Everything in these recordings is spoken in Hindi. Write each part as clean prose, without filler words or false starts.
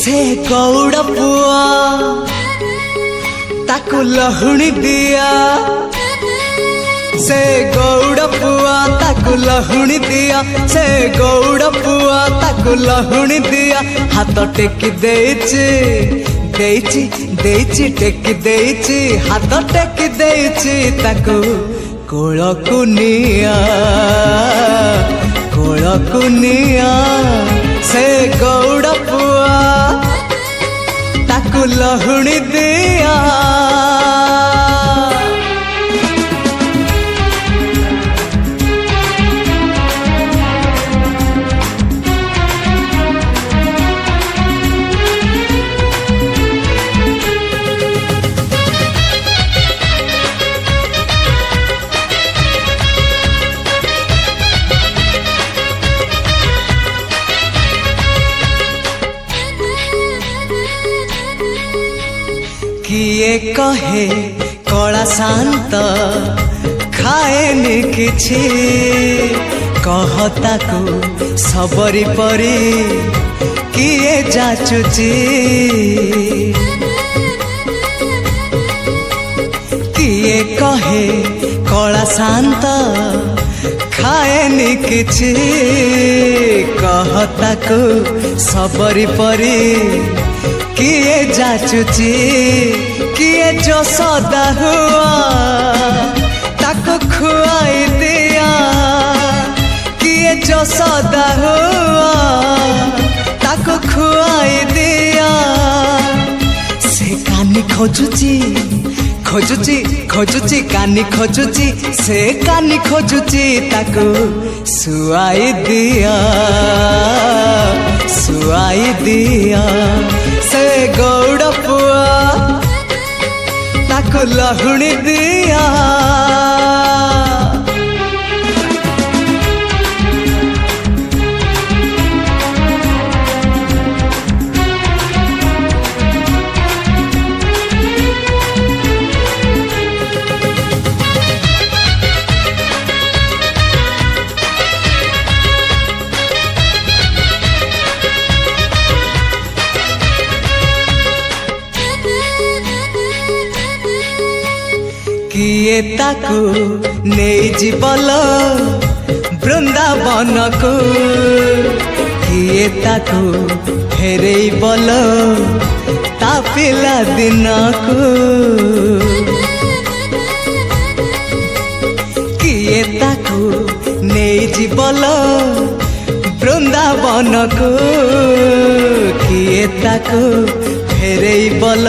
से गौड़ पुआ ताकु लहुणी दिया से गौड़ पुआ ताकु लहुणी दिया से गौड़ पुआ ताकु लहुणी दिया हाथ टेकी देइची देइची देइची टेकी देइची हाथ टेकी देइची ताकु कोलकु निया से गौड़ पुआ ताकु लहुणी दिया किए कहे कला शांत खाएनि किछि कहता को सबरी परी किए जाचुची किए कहे कला शांत खाएनि किछि कहता को सबरी परी किए जाचुची किए जो सदा हुआ ताको खुआई दिया किए जो सदा हुआ ताको खुआई दिया से कानी खोजुची खोजुची खोजुची कानी खोजुची से कानी खोजुची ताको सुआई दिया से गौड़ पुआ ताकु लहुणी दिया किए ताकु नहीं जीवल वृंदावन को किए ताकु फेरे बल ता पिला दिन को किए ताकु नहीं जीवल वृंदावन को किए ताकु फेरे बल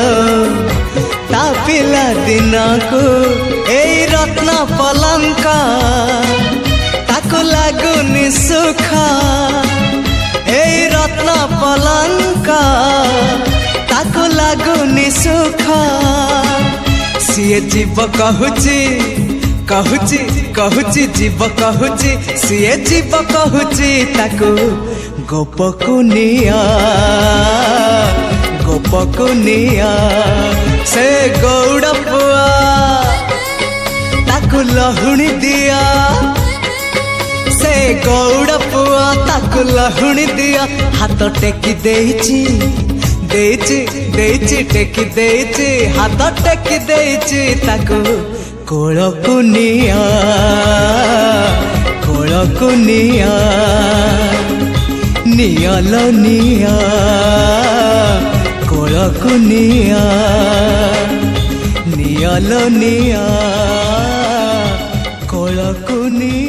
ता पिला दिन को ए रत्न पलंक ताको लागुनी सुख ए रत्न पलंक ताको लागुनी सुख सीए जीव कहूची कहूची कहूची जीव कहूची सीए जीव कहूची ताको गोपकु निया से गौड़ पुआ ताकु लहुणी दिया से गौड़ पुआ ताकु लहुणी दिया हाथ टेकी देइची देइची देइची टेकी देइची हाथ टेकी देइची ताकु कोलकु निया नियल निया कोलकु निया नियल निया कोलकु निया।